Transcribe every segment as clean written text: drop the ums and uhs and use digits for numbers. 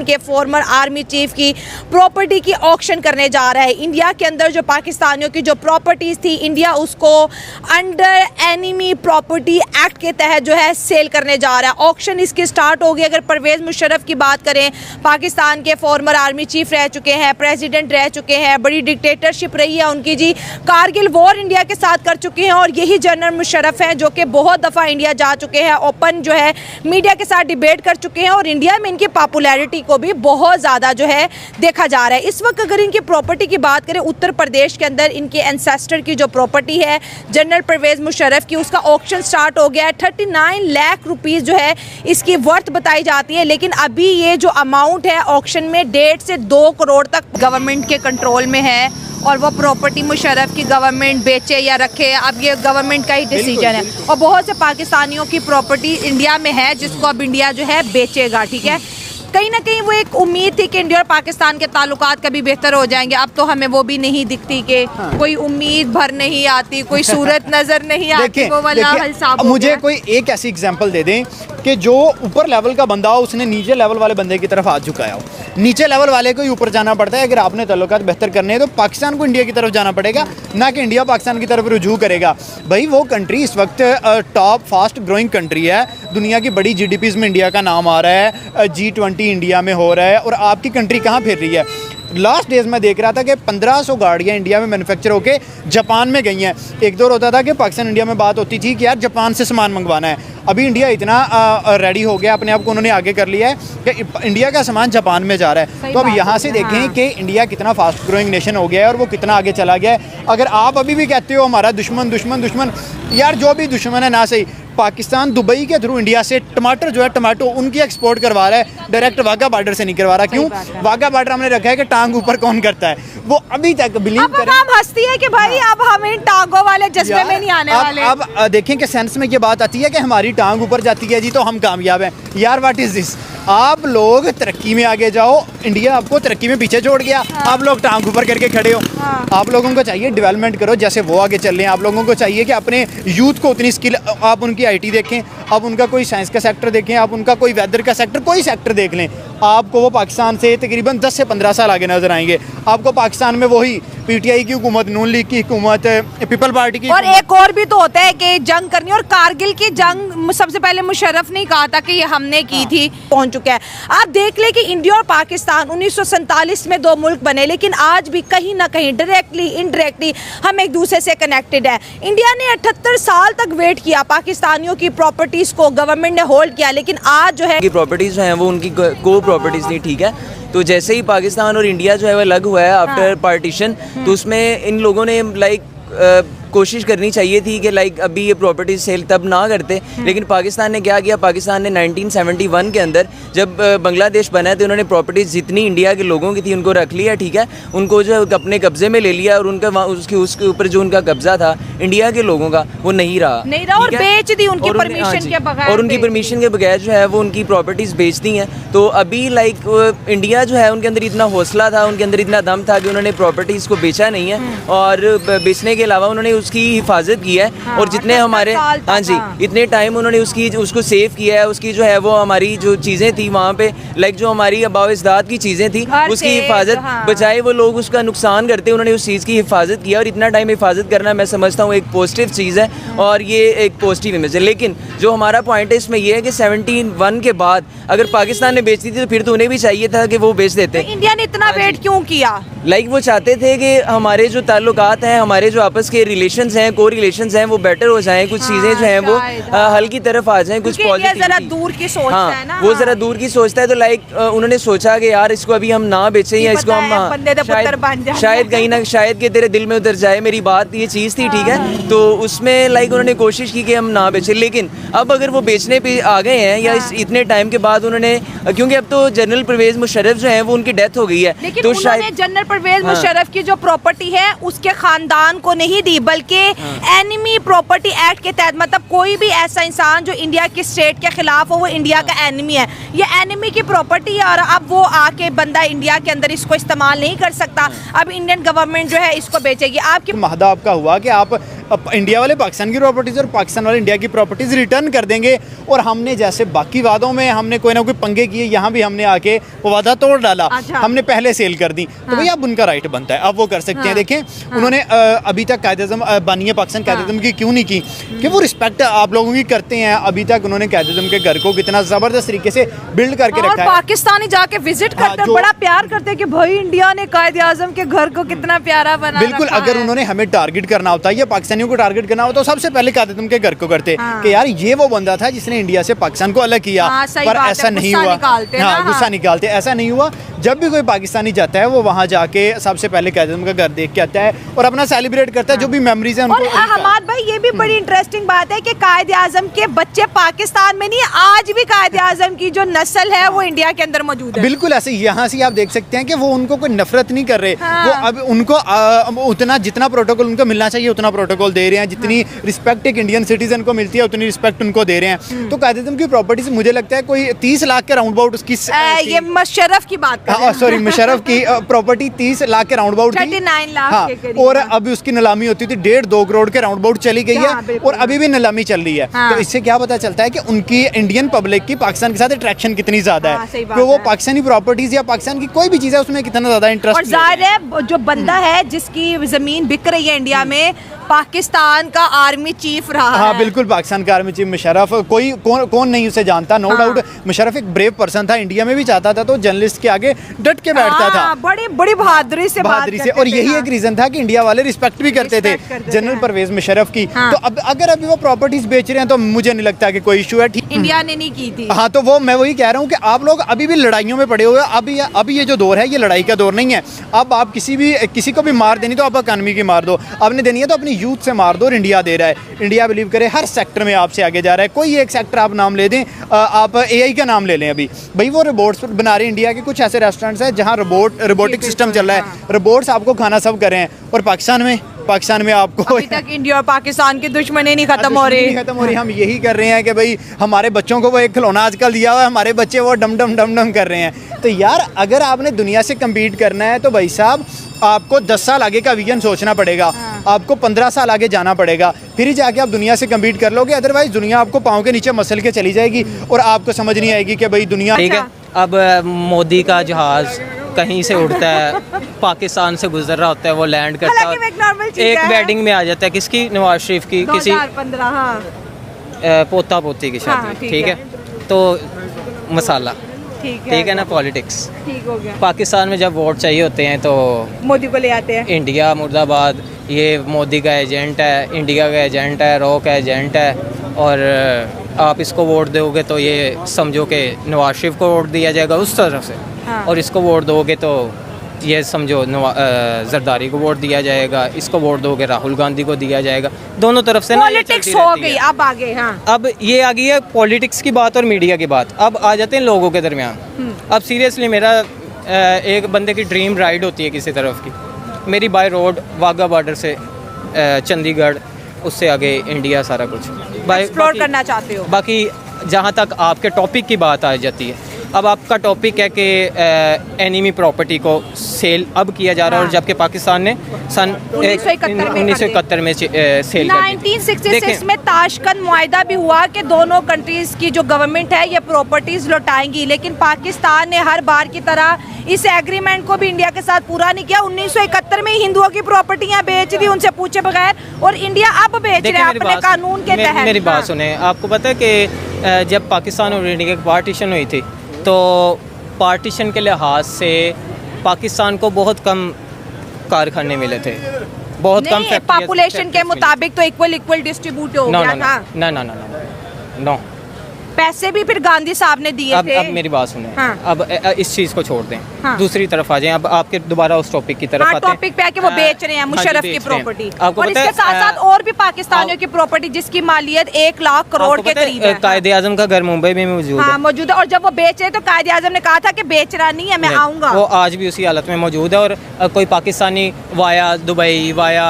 के farmer army chief की property की ऑक्शन करने जा रहा है। इंडिया के अंदर जो पाकिस्तानियों की जो प्रॉपर्टीज थी, इंडिया उसको अंडर एनिमी प्रॉपर्टी एक्ट के तहत जो है सेल करने जा रहा है। ऑक्शन इसकी स्टार्ट होगी। अगर परवेज मुशर्रफ की बात करें, पाकिस्तान के फॉर्मर आर्मी चीफ रह चुके हैं, प्रेसिडेंट रह चुके हैं, बड़ी डिक्टेटरशिप रही है उनकी जी, कारगिल वॉर इंडिया के साथ कर चुके हैं और यही जनरल मुशर्रफ हैं जो कि बहुत दफ़ा इंडिया जा चुके हैं, ओपन जो है मीडिया के साथ डिबेट कर चुके हैं और इंडिया में इनकी पॉपुलैरिटी को भी बहुत ज़्यादा जो है देखा जा रहा है। इस वक्त अगर इनकी प्रॉपर्टी की बात करें, उत्तर प्रदेश के अंदर इनके एंसेस्टर की जो प्रॉपर्टी है जनरल परवेज मुशर्रफ की, उसका ऑक्शन स्टार्ट हो गया है। 39 लाख रुपीज़ जो है इसकी वर्थ बताई जाती है, लेकिन अभी ये जो अमाउंट है ऑक्शन में 1.5 से 2 करोड़ तक गवर्नमेंट के कंट्रोल में है और वो प्रॉपर्टी मुशर्रफ की गवर्नमेंट बेचे या रखे, अब ये गवर्नमेंट का ही डिसीजन है। और बहुत से पाकिस्तानियों की प्रॉपर्टी इंडिया में है जिसको अब इंडिया जो है बेचेगा, ठीक है। कहीं ना कहीं वो एक उम्मीद थी कि इंडिया और पाकिस्तान के ताल्लुकात कभी बेहतर हो जाएंगे। अब तो हमें वो भी नहीं दिखती कि कोई उम्मीद भर नहीं आती, कोई सूरत नज़र नहीं आती, वो वाला हाल साफ हो मुझे गया। कोई एक ऐसी एग्जांपल दे दें कि जो ऊपर लेवल का बंदा हो उसने नीचे लेवल वाले बंदे की तरफ हाथ झुकाया हो। नीचे लेवल वाले को ही ऊपर जाना पड़ता है। अगर आपने ताल्लुकात बेहतर करने हैं तो पाकिस्तान को इंडिया की तरफ जाना पड़ेगा, ना कि इंडिया पाकिस्तान की तरफ रुजू करेगा। भाई वो कंट्री इस वक्त टॉप फास्ट ग्रोइंग कंट्री है, दुनिया की बड़ी GDPs में इंडिया का नाम आ रहा है, G20 इंडिया में हो रहा है और आपकी कंट्री कहाँ फिर रही है। लास्ट डेज में देख रहा था कि 1500 गाड़ियाँ इंडिया में मैन्युफैक्चर होके जापान में गई हैं। एक दौर होता था कि पाकिस्तान इंडिया में बात होती थी कि यार जापान से सामान मंगवाना है। अभी इंडिया इतना रेडी हो गया, अपने आप को उन्होंने आगे कर लिया है कि इंडिया का सामान जापान में जा रहा है। तो अब यहाँ से देखें कि इंडिया कितना फास्ट ग्रोइंग नेशन हो गया है और वो कितना आगे चला गया है। अगर आप अभी भी कहते हो हमारा दुश्मन दुश्मन दुश्मन, यार जो भी दुश्मन है ना सही, पाकिस्तान दुबई के थ्रू इंडिया से टमाटर जो है टमाटो उनकी एक्सपोर्ट करवा रहा है, डायरेक्ट वाघा बॉर्डर से नहीं करवा रहा। क्यों? वाघा बॉर्डर हमने रखा है कि टांग ऊपर कौन करता है, वो अभी तक बिलीव करें। अब हंसती है कि भाई अब हम इन टांगों वाले जज्बे में नहीं आने वाले। अब देखें कि सेंस में ये बात आती है कि हमारी टांग ऊपर जाती है जी तो हम कामयाब हैं। यार व्हाट इज दिस? आप लोग तरक्की में आगे जाओ, इंडिया आपको तरक्की में पीछे छोड़ गया। आप लोग टांग ऊपर करके खड़े हो। आप लोगों को चाहिए डेवलपमेंट करो जैसे वो आगे चल रहे हैं। आप लोगों को चाहिए कि अपने यूथ को उतनी स्किल, आप उनकी IT देखें, आप उनका कोई साइंस का सेक्टर देखें, आप उनका कोई वेदर का सेक्टर, कोई सेक्टर देख लें, आपको वो पाकिस्तान से तकरीबन 10 से 15 साल आगे नजर आएंगे। आपको पाकिस्तान में वही PTI की हुकूमत, नून लीग की हुकूमत, पीपल पार्टी की, और एक और भी तो होता है कि जंग करनी, और कारगिल की जंग सबसे पहले मुशर्रफ ने कहा था कि ये हमने की थी, पहुंच चुका है। आप देख ले कि इंडिया और पाकिस्तान 1947 में 2 मुल्क बने, लेकिन आज भी कहीं ना कहीं डायरेक्टली इनडायरेक्टली हम एक दूसरे से कनेक्टेड है। इंडिया ने 78 साल तक वेट किया, पाकिस्तानियों की प्रॉपर्टीज को गवर्नमेंट ने होल्ड किया, लेकिन आज जो है प्रॉपर्टीज जो हैं वो उनकी को प्रॉपर्टीज नहीं, ठीक है। तो जैसे ही पाकिस्तान और इंडिया जो है वो अलग हुआ है आफ्टर पार्टीशन, तो उसमें इन लोगों ने कोशिश करनी चाहिए थी कि अभी ये प्रॉपर्टीज सेल तब ना करते, लेकिन पाकिस्तान ने क्या किया, पाकिस्तान ने 1971 के अंदर जब बांग्लादेश बना तो उन्होंने प्रॉपर्टीज जितनी इंडिया के लोगों की थी उनको रख लिया, ठीक है, उनको जो है अपने कब्जे में ले लिया और उनका उसके ऊपर जो उनका कब्जा था इंडिया के लोगों का वो नहीं रहा और बेच दी उनकी परमिशन के बगैर, और उनकी परमिशन के बगैर जो है वो उनकी प्रॉपर्टीज बेच दी हैं। तो अभी इंडिया जो है उनके अंदर इतना हौसला था, उनके अंदर इतना दम था कि उन्होंने प्रॉपर्टीज को बेचा नहीं है और बेचने के अलावा उन्होंने उसकी हिफाजत की है। और जितने हमारे इतने टाइम उन्होंने उसको सेव किया है, उसकी जो है वो हमारी जो चीज़ें थी वहाँ पे जो हमारी आबाओ-इज़्दाद की चीज़ें थी उसकी हिफाजत, बचाए वो लोग उसका नुकसान करते, उन्होंने उस चीज़ की हिफाजत किया। और इतना टाइम हिफाजत करना मैं समझता हूँ एक पॉजिटिव चीज़ है और ये एक पॉजिटिव इमेज है। लेकिन जो हमारा पॉइंट है इसमें ये है कि 71 के बाद अगर पाकिस्तान ने बेच दी थी तो फिर तो उन्हें भी चाहिए था कि वो बेच देते। इंडिया ने इतना वेट क्यों किया? वो चाहते थे कि हमारे जो ताल्लुकात हैं, हमारे जो आपस के रिलेशंस हैं, को रिलेशंस हैं, वो बेटर हो जाएं, कुछ चीज़ें जो हैं वो हल की तरफ आ जाएं, कुछ पॉजिटिव। जरा दूर की सोच है ना, वो जरा दूर की सोचता है। तो उन्होंने सोचा कि यार इसको अभी हम ना बेचें या इसको हम शायद कहीं ना शायद कि तेरे दिल में उतर जाए मेरी बात, ये चीज़ थी, ठीक है। तो उसमें उन्होंने कोशिश की कि हम ना बेचें। लेकिन अब अगर वो बेचने पे आ गए हैं या इतने टाइम के बाद उन्होंने, क्योंकि अब तो जनरल परवेज मुशर्रफ जो है वो उनकी डेथ हो गई है, तो शायद जनरल परवेज मुशर्रफ की जो प्रॉपर्टी है उसके खानदान को नहीं दी, बल्कि एनिमी प्रॉपर्टी एक्ट के तहत, मतलब कोई भी ऐसा इंसान जो इंडिया की स्टेट के खिलाफ हो वो इंडिया का एनिमी है। ये एनिमी की प्रॉपर्टी है और अब वो आके बंदा इंडिया के अंदर इसको इस्तेमाल नहीं कर सकता। अब इंडियन गवर्नमेंट जो है इसको बेचेगी। आपकी महदा आपका हुआ कि आप अब इंडिया वाले पाकिस्तान की प्रॉपर्टीज़ और पाकिस्तान वाले इंडिया की प्रॉपर्टीज़ रिटर्न कर देंगे। और हमने जैसे बाकी वादों में हमने कोई ना कोई पंगे किए, यहाँ भी हमने आके वो वादा तोड़ डाला। अच्छा। हमने पहले सेल कर दी, तो भैया अब उनका राइट बनता है, अब वो कर सकते हैं। देखें उन्होंने अभी तक कायद-ए-आज़म बानिया पाकिस्तान कायद-ए-आज़म की क्यों नहीं की, कि वो रिस्पेक्ट आप लोगों की करते हैं। अभी तक उन्होंने कायद-ए-आज़म के घर को कितना ज़बरदस्त तरीके से बिल्ड करके और रखा है। पाकिस्तानी जाके विजिट हाँ, करते हैं, जो- बड़ा प्यार करते हैं कि भाई इंडिया ने कायद-ए-आज़म के घर को कितना प्यारा बना बिल्कुल, रखा अगर है। उन्होंने हमें टारगेट करना होता या पाकिस्तानियों को टारगेट करना होता तो सबसे पहले कायद-ए-आज़म के घर को करते हाँ। कि यार ये वो बंदा था जिसने इंडिया से पाकिस्तान को अलग किया। हाँ, सही पर बात है, ऐसा नहीं गुस्सा हुआ। निकालते हैं हाँ, ना, गुस्सा हाँ। निकालते, ऐसा नहीं हुआ। जब भी कोई पाकिस्तानी जाता है वो वहाँ जाके सबसे पहले कायद-ए-आज़म का घर देख के आता है और अपना सेलिब्रेट करता है, जो भी मेमोरीज है और उनको। हमाद भाई ये भी बड़ी इंटरेस्टिंग बात है कि कायद-ए-आज़म के बच्चे पाकिस्तान में नहीं, आज भी कायद-ए-आज़म की जो नस्ल है वो इंडिया के अंदर मौजूद है। बिल्कुल ऐसे यहाँ से आप देख सकते हैं कि वो उनको कोई नफरत नहीं कर रहे। हाँ। वो अब उनको उतना जितना प्रोटोकॉल उनको मिलना चाहिए उतना प्रोटोकॉल दे रहे हैं, जितनी रिस्पेक्ट एक इंडियन सिटीजन को मिलती है उतनी रिस्पेक्ट उनको दे रहे हैं। तो कायद-ए-आज़म की प्रॉपर्टीज मुझे लगता है कोई 30 लाख के राउंड अबाउट उसकी ये मुशर्रफ की बात कर रहे हैं। सॉरी मुशर्रफ की प्रॉपर्टी 30 लाख के राउंड अबाउट 39 लाख हाँ, के करीब, और हाँ। अभी उसकी नीलामी होती थी 1.5-2 करोड़ के राउंड अबाउट चली गई हाँ, है बिल्कुल। और अभी भी नीलामी चल रही है। हाँ। तो इससे क्या पता चलता है कि उनकी इंडियन पब्लिक की पाकिस्तान के साथ अट्रैक्शन कितनी ज्यादा हाँ, सही है, बात कि वो है। पाकिस्तानी प्रॉपर्टीज या पाकिस्तान की कोई भी चीज है उसमें कितना ज्यादा और इंटरेस्ट। जाहिर है जो बंदा है जिसकी जमीन बिक रही है इंडिया में, पाकिस्तान का आर्मी चीफ रहा हाँ है। बिल्कुल, पाकिस्तान का आर्मी चीफ मुशर्रफ, कोई कौन नहीं उसे जानता, नो हाँ। डाउट। मुशर्रफ एक ब्रेव पर्सन था, इंडिया में भी चाहता था तो जर्नलिस्ट के आगे डट के बैठता था, हाँ, बड़ी बड़ी बहादुरी से बहादुरी बात से। करते और थे, यही हाँ। एक रीजन था कि इंडिया वाले रिस्पेक्ट भी करते थे रिस्पेक्ट करते थे, जनरल हाँ। परवेज मुशर्रफ की। हाँ। तो अब अगर अभी वो प्रॉपर्टीज बेच रहे हैं तो मुझे नहीं लगता कि कोई इशू है। ठीक, इंडिया ने नहीं की थी। हाँ, तो वो मैं वही कह रहा हूँ कि आप लोग अभी भी लड़ाइयों में पड़े हुए हैं। अभी ये जो दौर है ये लड़ाई का दौर नहीं है। अब आप किसी को भी मार देनी तो आप इकानमी की मार दो, आपने देनी है तो अपनी यूथ से मार दो। और इंडिया दे रहा है, इंडिया बिलीव करे हर सेक्टर में आपसे आगे जा रहा है। कोई एक सेक्टर आप नाम ले दें, आप AI का नाम ले लें। अभी भाई वो रोबोट्स बना रहे हैं, इंडिया के कुछ ऐसे रेस्टोरेंट्स हैं जहाँ रोबोटिक सिस्टम चल रहा है, रोबोट्स आपको खाना सब कर रहे हैं। और पाकिस्तान में आपको अभी तक इंडिया और पाकिस्तान की दुश्मनी नहीं खत्म हो रही। खत्म हो रही। हम यही कर रहे हैं कि भाई हमारे बच्चों को वो एक खिलौना आजकल दिया हुआ है, हमारे बच्चे वो डम डम कर रहे हैं। तो यार अगर आपने दुनिया से कम्पीट करना है तो भाई साहब आपको 10 साल आगे का विजन सोचना पड़ेगा। आपको 15 साल आगे जाना पड़ेगा, फिर ही जाके आप दुनिया से कम्पीट कर लोगे। अदरवाइज दुनिया आपको पाँव के नीचे मसल के चली जाएगी और आपको समझ नहीं आएगी कि भाई दुनिया। ठीक है। अब मोदी का जहाज कहीं से उड़ता है, पाकिस्तान से गुजर रहा होता है, वो लैंड करता हालांकि वो एक normal है, चीज़ एक है। वेडिंग में आ जाता है, किसकी, नवाज शरीफ की, किसी 2015, हाँ। पोता पोती की हाँ, शादी। ठीक ठीक है। है, तो मसाला ठीक है ना, पॉलिटिक्स। ठीक हो गया। पाकिस्तान में जब वोट चाहिए होते हैं तो मोदी को ले आते हैं। इंडिया मुर्दाबाद, ये मोदी का एजेंट है, इंडिया का एजेंट है, रॉ का एजेंट है, और आप इसको वोट दोगे तो ये समझो कि नवाज शरीफ को वोट दिया जाएगा उस तरफ से, हाँ। और इसको वोट दोगे तो ये समझो जरदारी को वोट दिया जाएगा, इसको वोट दोगे राहुल गांधी को दिया जाएगा। दोनों तरफ से ना ये पॉलिटिक्स चलती हो रहती गई, है। अब आगे, हाँ। अब ये आ गई है पॉलिटिक्स की बात और मीडिया की बात। अब आ जाते हैं लोगों के दरमियान। अब सीरियसली मेरा एक बंदे की ड्रीम राइड होती है किसी तरफ की, मेरी बाय रोड वाघा बॉर्डर से चंडीगढ़, उससे आगे इंडिया, सारा कुछ एक्सप्लोर करना चाहते हो। बाकी जहाँ तक आपके टॉपिक की बात आ जाती है, अब आपका टॉपिक है कि एनिमी प्रॉपर्टी को सेल अब किया जा रहा है, और जबकि पाकिस्तान ने सन 1971 में सेल कर दी। 1966 में ताशकंद मुआहिदा भी हुआ कि दोनों कंट्रीज की जो गवर्नमेंट है ये प्रॉपर्टीज लौटाएंगी, लेकिन पाकिस्तान ने हर बार की तरह इस एग्रीमेंट को भी इंडिया के साथ पूरा नहीं किया। 1971 में हिंदुओं की प्रॉपर्टियां बेच दी उनसे पूछे बगैर, और इंडिया अब बेच रहा है अपने कानून के तहत। मेरी बात हाँ। सुने, आपको पता है कि जब पाकिस्तान और इंडिया की पार्टीशन हुई थी तो पार्टीशन के लिहाज से पाकिस्तान को बहुत कम कारखाने मिले थे, बहुत कम नहीं, पॉपुलेशन के मुताबिक तो इक्वल डिस्ट्रीब्यूट हो गया था। नो, पैसे भी फिर गांधी साहब ने दिए थे। अब मेरी बात सुने, हाँ। अब इस चीज़ को छोड़ दें, हाँ। दूसरी तरफ आ जाएं। अब आपके दोबारा उस टॉपिक की तरफ हाँ, आते हैं। टॉपिक पे आके वो बेच रहे हैं हाँ जी, मुशर्रफ की बेच रहे हैं। प्रॉपर्टी, आपको और पता इसके है, साथ साथ और भी पाकिस्तानियों की प्रॉपर्टी जिसकी मालियत 1 लाख करोड़ के करीब है। कायदे आजम का घर मुंबई में मौजूद हाँ है, मौजूद है, और जब वो बेच रहे तो कायदे आजम ने कहा था कि बेच रहा नहीं है, मैं आऊंगा। वो आज भी उसी हालत में मौजूद है। और कोई Pakistani via Dubai, via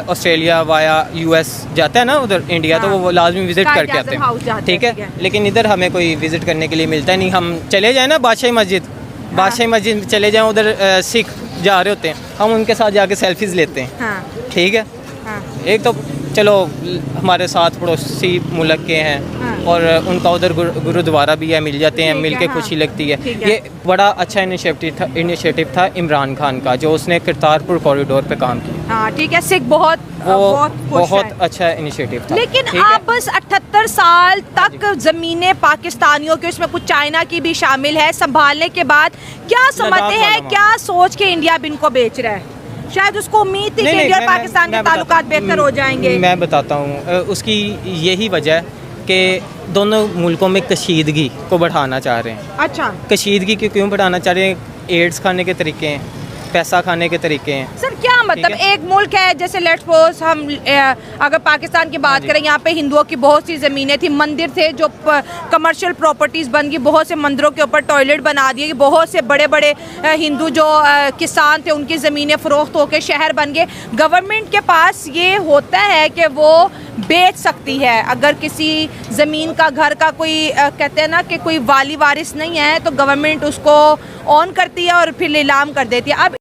Australia, via US जाता है ना उधर इंडिया, तो वो लाजमी विजिट कायदे करके आते आज़म हाउस हैं, जाते ठीक हैं, है। लेकिन इधर हमें कोई विजिट करने के लिए मिलता ही नहीं। हम चले जाए ना बादशाही मस्जिद में चले जाएं, उधर सिख जा रहे होते हैं, हम उनके साथ जाके सेल्फीज लेते हैं, हाँ, ठीक है। हाँ। एक तो चलो हमारे साथ पड़ोसी मुल्क के हैं और उनका उधर गुरुद्वारा भी है, मिल जाते हैं, ठीक मिल है, के हाँ। खुशी लगती है। ठीक है। ये बड़ा अच्छा इनिशिएटिव था इमरान खान का, जो उसने करतारपुर कॉरिडोर पे काम किया। हाँ ठीक है, सिख बहुत वो बहुत खुश बहुत है। अच्छा इनिशिएटिव था। लेकिन ठीक है? अब बस 78 साल तक जमीनें पाकिस्तानियों की, उसमें कुछ चाइना की भी शामिल है, संभालने के बाद क्या समझते हैं, वाला क्या सोच के इंडिया अब इनको बेच रहा है? शायद उसको उम्मीद थी कि नहीं, इंडिया और मैं- पाकिस्तान के मैं ताल्लुकात बताता- बेहतर हो जाएंगे। मैं बताता हूँ उसकी यही वजह है कि दोनों मुल्कों में कशीदगी को बढ़ाना चाह रहे हैं। अच्छा कशीदगी क्यों बढ़ाना चाह रहे हैं? एड्स खाने के तरीके हैं, पैसा खाने के तरीके हैं। सर क्या मतलब, ठीक है। एक मुल्क है जैसे लेट्स सपोज हम अगर पाकिस्तान की बात जी। करें, यहाँ पे हिंदुओं की बहुत सी ज़मीनें थी, मंदिर थे जो कमर्शियल प्रॉपर्टीज़ बन गई, बहुत से मंदिरों के ऊपर टॉयलेट बना दिए, बहुत से बड़े बड़े हिंदू जो किसान थे उनकी ज़मीनें फ़रोख्त होकर शहर बन गए। गवर्नमेंट के पास ये होता है कि वो बेच सकती है, अगर किसी ज़मीन का, घर का कोई कहते हैं ना कि कोई वाली वारिस नहीं है, तो गवर्नमेंट उसको ऑन करती है और फिर नीलाम कर देती है। अब